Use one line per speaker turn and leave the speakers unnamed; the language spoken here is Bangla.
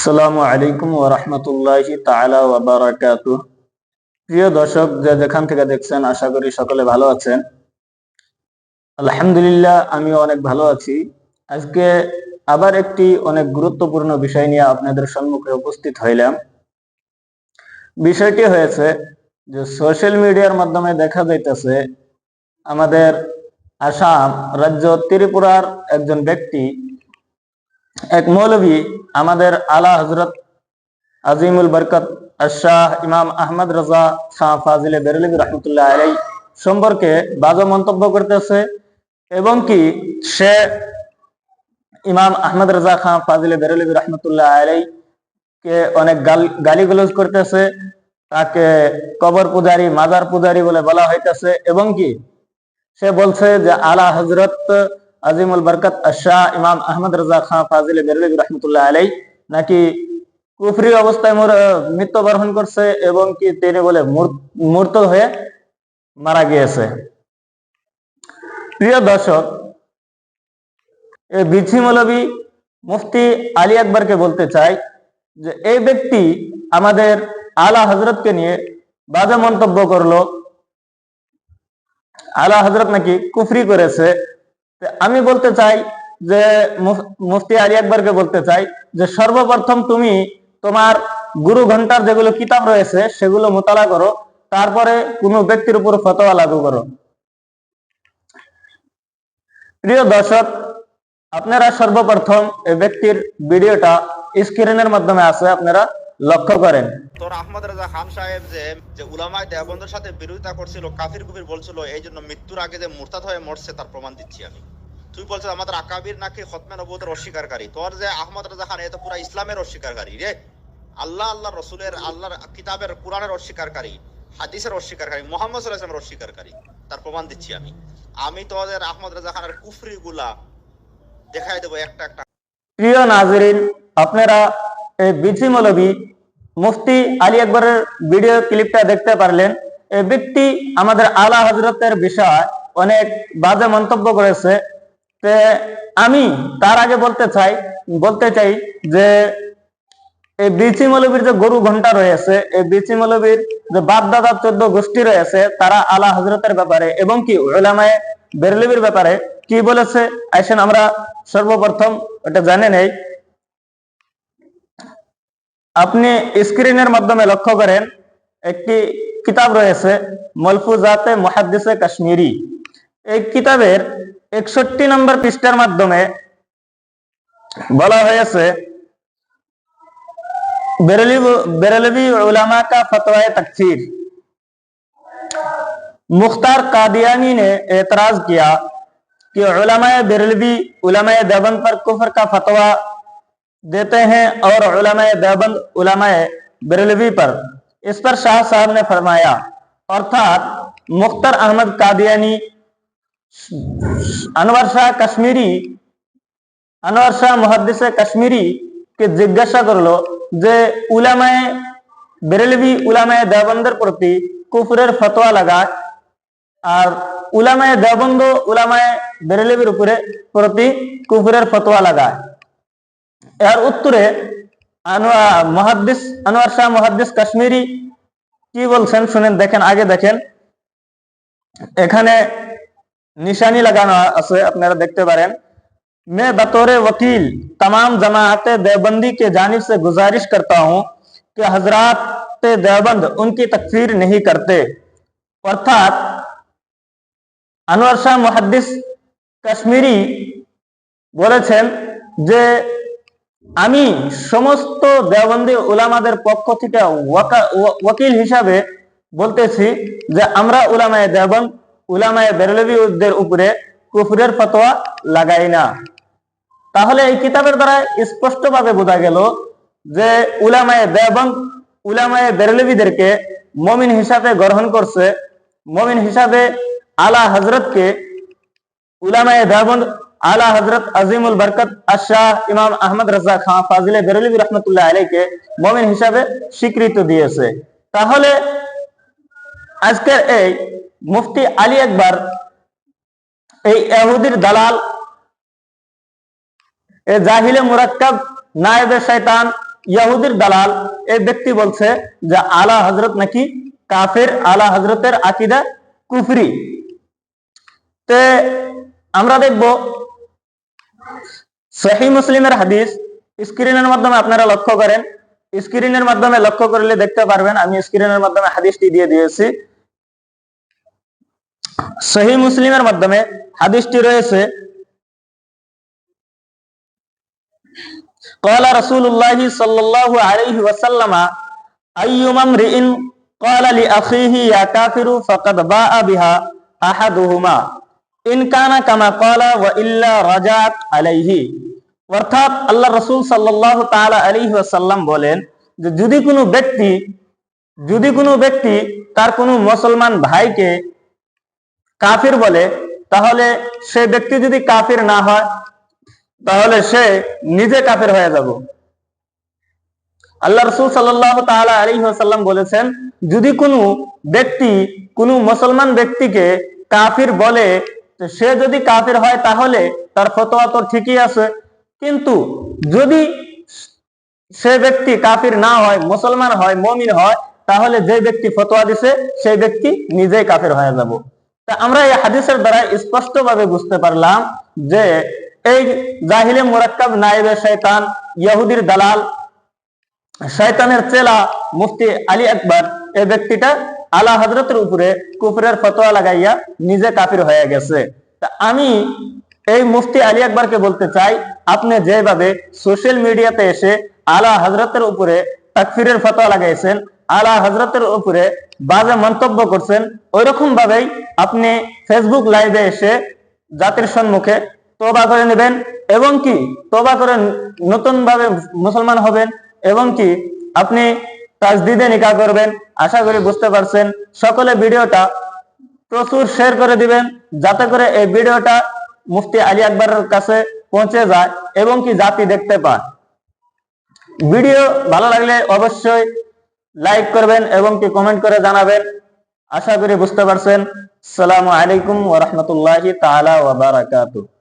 আসসালামু আলাইকুম ওয়া রাহমাতুল্লাহি তাআলা ওয়া বারাকাতুহু। প্রিয় দর্শক, যে যেখান থেকে দেখছেন, আশা করি সকলে ভালো আছেন। আলহামদুলিল্লাহ, আমিও অনেক ভালো আছি। আজকে আবার একটি অনেক গুরুত্বপূর্ণ বিষয় নিয়ে আপনাদের সম্মুখে উপস্থিত হইলাম। বিষয়টি হয়েছে যে সোশ্যাল মিডিয়ার মাধ্যমে দেখা যাইতেছে আমাদের আসাম রাজ্য ত্রিপুরার একজন ব্যক্তি, এক মৌলভী, আমাদের আলা হযরত আজিমুল বরকত শাহ ইমাম আহমদ রাজা খাঁ ফাজিলে বেরেলভী রহমতুল্লাহ আলাই সম্পর্কে বাজে মন্তব্য করতেছে এবং কি সে ইমাম আহমদ রাজা খাঁ ফাজিলে বেরেলভী রহমতুল্লাহ আলাই কে অনেক গালিগালাজ করতেছে, তাকে কবর পূজারী, মাজার পূজারী বলে বলা হইতেছে এবং কি সে বলছে যে আলা হযরত আজিমুল বরকত শাহ ইমাম আহমদ রাজা খাঁ ফাজিলে বেরেলভী রহমতুল্লাহ আলাই নাকি কুফরি অবস্থায় মৃত্যুবরণ করছে এবং কি তিনি বলে মুরতাদ হয়ে মারা গিয়েছে। প্রিয় দর্শক, এই বিছি মৌলভী মুফতি আলী আকবরকে বলতে চাই যে এই ব্যক্তি আমাদের আলা হযরতকে নিয়ে বাজে মন্তব্য করলো, আলা হযরত নাকি কুফরি করেছে। আমি বলতে চাই যে মুফতি আলী আকবরকে বলতে চাই যে সর্বপ্রথম তুমি তোমার গুরু ঘন্টার যেগুলো কিতাব রয়েছে সেগুলো মোতালা করো, তারপরে কোনো ব্যক্তির উপর ফতোয়া লাগু করো। প্রিয় দর্শক, আপনারা সর্বপ্রথম এই ব্যক্তির ভিডিওটা স্ক্রিনের মাধ্যমে আছে, আপনারা লক্ষ্য করেন।
তোর আহমদ রাজা খান সাহেব যে উলামায়ে দেওবন্দের সাথে বিরোধিতা করছিল, কাফির কুফির বলছিল, এই জন্য মৃত্যুর আগে যে মুরতাদ হয়ে মরছে তার প্রমাণ দিচ্ছি আমি। তুই বলছিস আমাদের আকাবির নাকি খতমে নবুয়তের অস্বীকারী। তোর যে আহমদ রাজা খান, এ তো পুরা ইসলামের অস্বীকারী রে। আল্লাহ রসুলের, আল্লাহর কিতাবের, কোরআনের অস্বীকারী, হাদিসের অস্বীকারী, মুহাম্মদ সাল্লাল্লাহু আলাইহি ওয়াসাল্লামের অস্বীকারী। তার প্রমাণ দিচ্ছি আমি তোদের আহমদ রাজা খানের কুফরি গুলা দেখাই দেবো একটা একটা।
প্রিয় নাজরিন, আপনারা এই বিছি মৌলভী মুফতি আলী আকবরের ভিডিও ক্লিপটা দেখতে পারলেন। এই ব্যক্তি আমাদের আলা হযরতের বিষয় অনেক বাজে মন্তব্য করেছে। আমি তার আগে বলতে চাই যে এই বিছি মৌলভীর যে গরু ঘন্টা রয়েছে, এই বিছি মৌলভীর যে বাপ দাদা 14 গোষ্ঠী রয়েছে, তারা আলা হযরতের ব্যাপারে এবং কি উলামায়ে বেরেলভীর ব্যাপারে কি বলেছে, আসেন আমরা সর্বপ্রথম এটা জানে নেই। আপনি স্ক্রিনের মাধ্যমে লক্ষ্য করেন, একটি কিতাব রয়েছে মালফুজাতে মুহাদ্দিসে কাশ্মীরি। এই কিতাবের 61 নম্বর পৃষ্ঠার মাধ্যমে বলা হয়েছে बेरेलवी उलमा का फतवा तकफीर। मुख्तार कादियानी ने एतराज किया कि उलमाए बेरेलवी उलमाए देवबंद पर कुफर का फतवा देते हैं और उलमाए देवबंद उलमाए बेरेलवी पर। इस पर शाह साहब ने फरमाया, अर्थात मुख्तार अहमद कादियानी अनवर शाह मुहद्दिस कश्मीरी के जिज्ञासा करलो যে উলামায়ে বেরেলভী উলামায়ে দেওবন্দের প্রতি কুফরের ফতোয়া লাগায় আর উলামায়ে দেওবন্দ উলামায়ে বেরেলভীর উপরে প্রতি কুফরের ফতোয়া লাগায়। এর উত্তরে আনোয়ার শাহ মুহাদ্দিস কাশ্মীরি কি বলছেন শুনেন, দেখেন, আগে দেখেন, এখানে নিশানি লাগানো আছে, আপনারা দেখতে পারেন। मैं बतौर वकील तमाम जमाअत देवबंदी के जानिब से गुजारिश करता हूं कि हजरात देवबंद उनकी तकफीर नहीं करते। अर्थात আনোয়ার শাহ মুহাদ্দিস কাশ্মীরি বলেছেন যে আমি সমস্ত দেওবন্দি উলামাদের পক্ষ থেকে ওয়াকিল হিসাবে বলতেছি যে আমরা উলামায়ে দেওবন্দ উলামায়ে বেরেলভীদের উপরে কুফরের ফতোয়া লাগাই না। তাহলে এই কিতাবের দ্বারা স্পষ্টভাবে বোঝা গেল যে উলামায়ে দেওবন্দ উলামায়ে বেরেলভীদেরকে মুমিন হিসাবে গ্রহণ করছে। মুমিন হিসাবে আলা হযরতকে, উলামায়ে দেওবন্দ আলা হযরত আজিমুল বরকত শাহ ইমাম আহমদ রাজা খাঁ ফাজিলে বেরেলভী রহমতুল্লাহ আলাইহিকে মুমিন হিসাবে স্বীকৃতি দিয়েছে। তাহলে আজকের এই মুফতি আলী আকবর এই ইহুদির দালাল, জাহিলে মুরাক্কাব, নায়েবে শয়তান, ইহুদির দালাল এই ব্যক্তি বলছে যে আলা হযরত নাকি কাফের, আলা হযরতের আকীদা কুফরি। তে আমরা দেখব সহিহ মুসলিমের হাদিস, স্ক্রিনের মাধ্যমে আপনারা লক্ষ্য করেন, স্ক্রিনের মাধ্যমে লক্ষ্য করলে দেখতে পারবেন, আমি স্ক্রিনের মাধ্যমে হাদিসটি দিয়ে দিয়েছি। সহিহ মুসলিমের মাধ্যমে হাদিসটি রয়েছে, قال رسول الله صلى الله عليه وسلم أيما امرئ قال لأخيه يا كافر فقد باء بها أحدهما إن كان كما قال وإلا رجعت عليه। অর্থাৎ আল্লাহ রাসূল সাল্লাল্লাহু তাআলা আলাইহি ওয়াসাল্লাম বলেন যে যদি কোনো ব্যক্তি তার কোনো মুসলমান ভাইকে কাফির বলে, তাহলে সে ব্যক্তি যদি কাফির না হয় তাহলে সে নিজে কাফের হয়ে যাবে। আল্লাহ রাসূল সাল্লাল্লাহু তাআলা আলাইহি ওয়াসাল্লাম বলেছেন যদি কোনো ব্যক্তি কোনো মুসলমান ব্যক্তিকে কাফির বলে, সে যদি কাফির হয় তাহলে তার ফতোয়া তো ঠিকই আছে, কিন্তু যদি সে ব্যক্তি কাফির না হয়, মুসলমান হয়, মুমিন হয়, তাহলে যে ব্যক্তি ফতোয়া দিছে সেই ব্যক্তি নিজেই কাফির হয়ে যাবে। তা আমরা এই হাদিসের দ্বারা স্পষ্টভাবে বুঝতে পারলাম যে এই জাহিলে মুরাক্কাব নায়েবে শয়তান, ইহুদির দালাল, শয়তানের চেলা মুফতি আলী আকবর এই ব্যক্তিটা আলা হযরতের উপরে কুফরের ফতোয়া লাগাইয়া নিজে কাফির হয়ে গেছে। তা আমি এই মুফতি আলী আকবরকে বলতে চাই, আপনি যেভাবে সোশ্যাল মিডিয়াতে এসে আলা হযরতের উপরে তাকফিরের ফতোয়া লাগাইছেন, আলা হযরতের উপরে বাজে মন্তব্য করছেন, ওইরকম ভাবেই আপনি ফেসবুক লাইভে এসে জাতির সম্মুখে তওবা করে নেবেন এবং কি তওবা করে নতুন ভাবে মুসলমান হবেন এবং কি আপনি তাজদিদে নিকাহ করবেন। আশা করি বুঝতে পারছেন। সকলে ভিডিওটা প্রচুর শেয়ার করে দিবেন যাতে করে এই ভিডিওটা মুফতি আলী আকবরের কাছে পৌঁছে যায় এবং কি জাতি দেখতে পায়। ভিডিও ভালো লাগলে অবশ্যই লাইক করবেন এবং কি কমেন্ট করে জানাবেন। আশা করি বুঝতে পারছেন। আসসালামু আলাইকুম ওয়া রাহমাতুল্লাহি তাআলা ওয়া বারাকাতুহু।